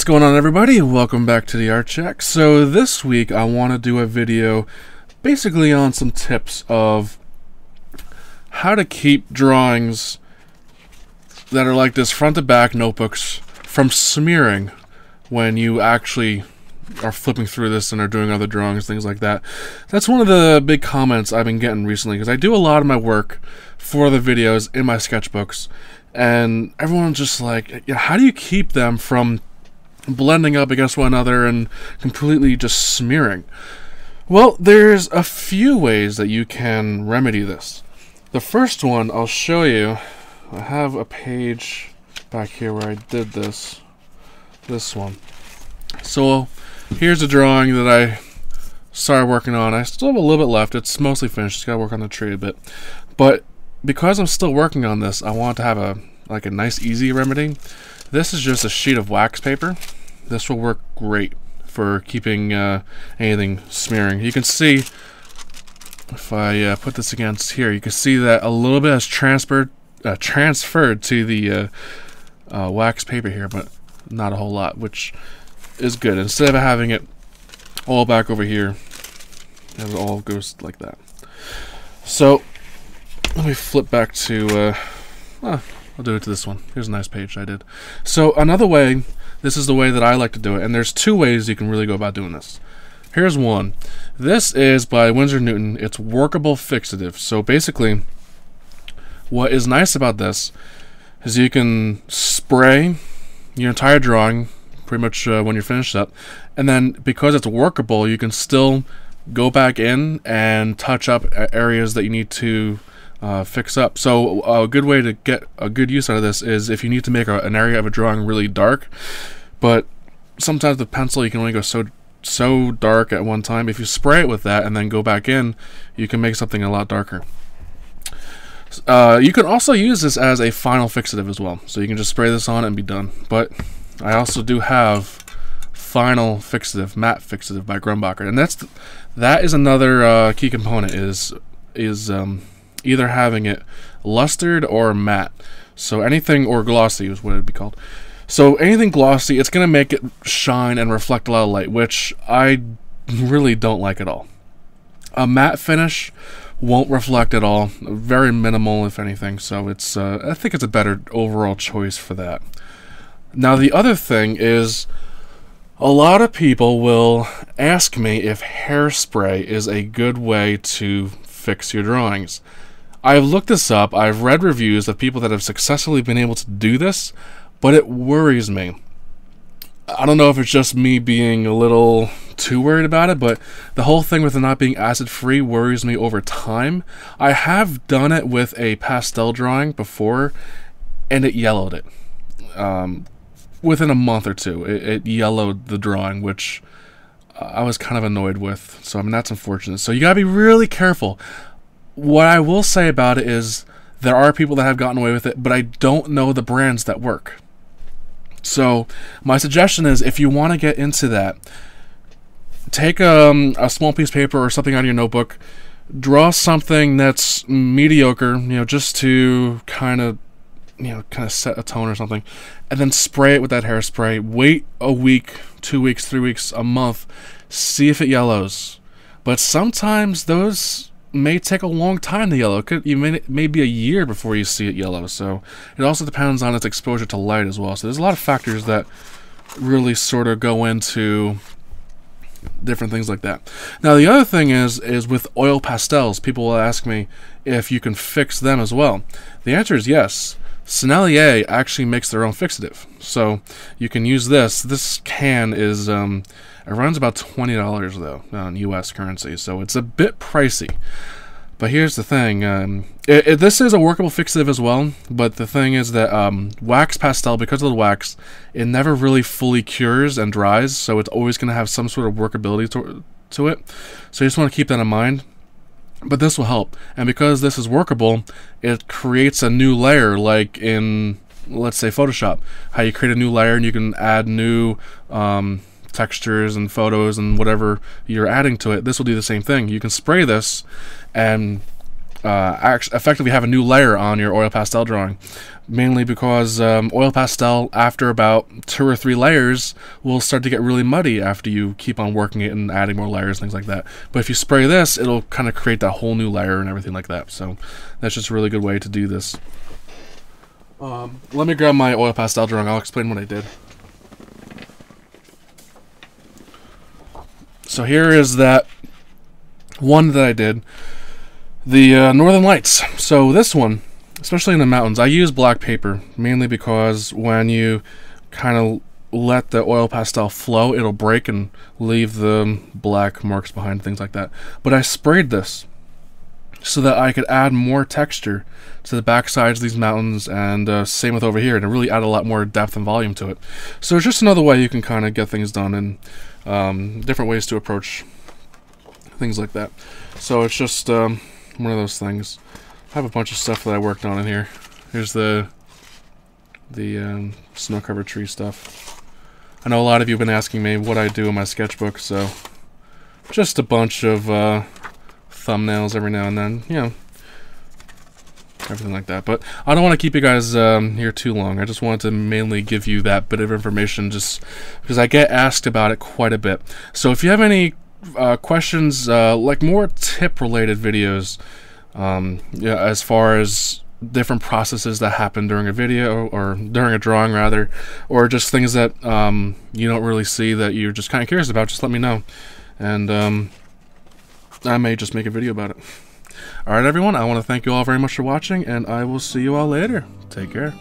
going on, everybody? Welcome back to the Art Check. So this week I want to do a video basically on some tips of how to keep drawings that are like this front to back notebooks from smearing when you actually are flipping through this and are doing other drawings, things like that. That's one of the big comments I've been getting recently, because I do a lot of my work for the videos in my sketchbooks, and everyone's just like, how do you keep them from blending up against one another and completely just smearing? Well, there's a few ways that you can remedy this. The first one I'll show you. I have a page back here where I did this one. So here's a drawing that I started working on. I still have a little bit left. It's mostly finished. Just gotta work on the tree a bit. But because I'm still working on this, I want to have a nice easy remedy. This is just a sheet of wax paper. This will work great for keeping anything smearing. You can see, if I put this against here, you can see that a little bit has transferred to the wax paper here, but not a whole lot, which is good. Instead of having it all back over here, it all goes like that. So let me flip back to I'll do it to this one. Here's a nice page I did. So another way, this is the way that I like to do it, and there's two ways you can really go about doing this. Here's one. This is by Winsor Newton. It's Workable Fixative. So basically, what is nice about this is you can spray your entire drawing pretty much when you're finished up, and then because it's workable, you can still go back in and touch up areas that you need to fix up. So a good way to get a good use out of this is if you need to make an area of a drawing really dark, but sometimes with pencil you can only go so dark at one time. If you spray it with that and then go back in, you can make something a lot darker. You can also use this as a final fixative as well, so you can just spray this on and be done. But I also do have final fixative, matte fixative by Grumbacher, and that is another key component is either having it lustered or matte. So anything, or glossy is what it would be called. So anything glossy, it's going to make it shine and reflect a lot of light, which I really don't like at all. A matte finish won't reflect at all, very minimal if anything, so it's I think it's a better overall choice for that. Now the other thing is, a lot of people will ask me if Hairspray is a good way to fix your drawings. I've looked this up, I've read reviews of people that have successfully been able to do this, but it worries me. I don't know if it's just me being a little too worried about it, but the whole thing with it not being acid-free worries me over time. I have done it with a pastel drawing before, and it yellowed it. Within a month or two, it yellowed the drawing, which I was kind of annoyed with. So I mean, that's unfortunate. So you gotta be really careful. What I will say about it is there are people that have gotten away with it, but I don't know the brands that work. So my suggestion is, if you want to get into that, take a small piece of paper or something on your notebook, draw something that's mediocre, just to kind of set a tone or something, and then spray it with that hairspray. Wait a week, 2 weeks, 3 weeks, a month, see if it yellows. But sometimes those may take a long time to yellow. It may be a year before you see it yellow. So it also depends on its exposure to light as well. So there's a lot of factors that really sort of go into different things like that. Now the other thing is with oil pastels, people will ask me if you can fix them as well. The answer is yes. Sennelier actually makes their own fixative, so you can use this. This can is it runs about $20 though on US currency, so it's a bit pricey. But here's the thing, this is a workable fixative as well, but the thing is that wax pastel, because of the wax, it never really fully cures and dries, so it's always going to have some sort of workability to it. So you just want to keep that in mind. But this will help, and because this is workable, it creates a new layer, like in, let's say, Photoshop, how you create a new layer and you can add new textures and photos and whatever you're adding to it. This will do the same thing. You can spray this and effectively have a new layer on your oil pastel drawing, mainly because oil pastel, after about 2 or 3 layers, will start to get really muddy after you keep on working it and adding more layers, things like that. But if you spray this, it'll kind of create that whole new layer and everything like that. So that's just a really good way to do this. Let me grab my oil pastel drawing. I'll explain what I did. So here is that one that I did, the Northern Lights. So this one, especially in the mountains, I use black paper mainly because when you kind of let the oil pastel flow, it'll break and leave the black marks behind, things like that. But I sprayed this so that I could add more texture to the back sides of these mountains, and same with over here, to really add a lot more depth and volume to it. So it's just another way you can kind of get things done, and different ways to approach things like that. So it's just one of those things. I have a bunch of stuff that I worked on in here. Here's the snow-covered tree stuff. I know a lot of you have been asking me what I do in my sketchbook, so just a bunch of thumbnails every now and then, you know, everything like that. But I don't want to keep you guys here too long. I just wanted to mainly give you that bit of information, just because I get asked about it quite a bit. So if you have any questions, like more tip-related videos, yeah, as far as different processes that happen during a video, or during a drawing rather, or just things that you don't really see that you're just kind of curious about, just let me know, and I may just make a video about it. Alright everyone, I want to thank you all very much for watching, and I will see you all later. Take care.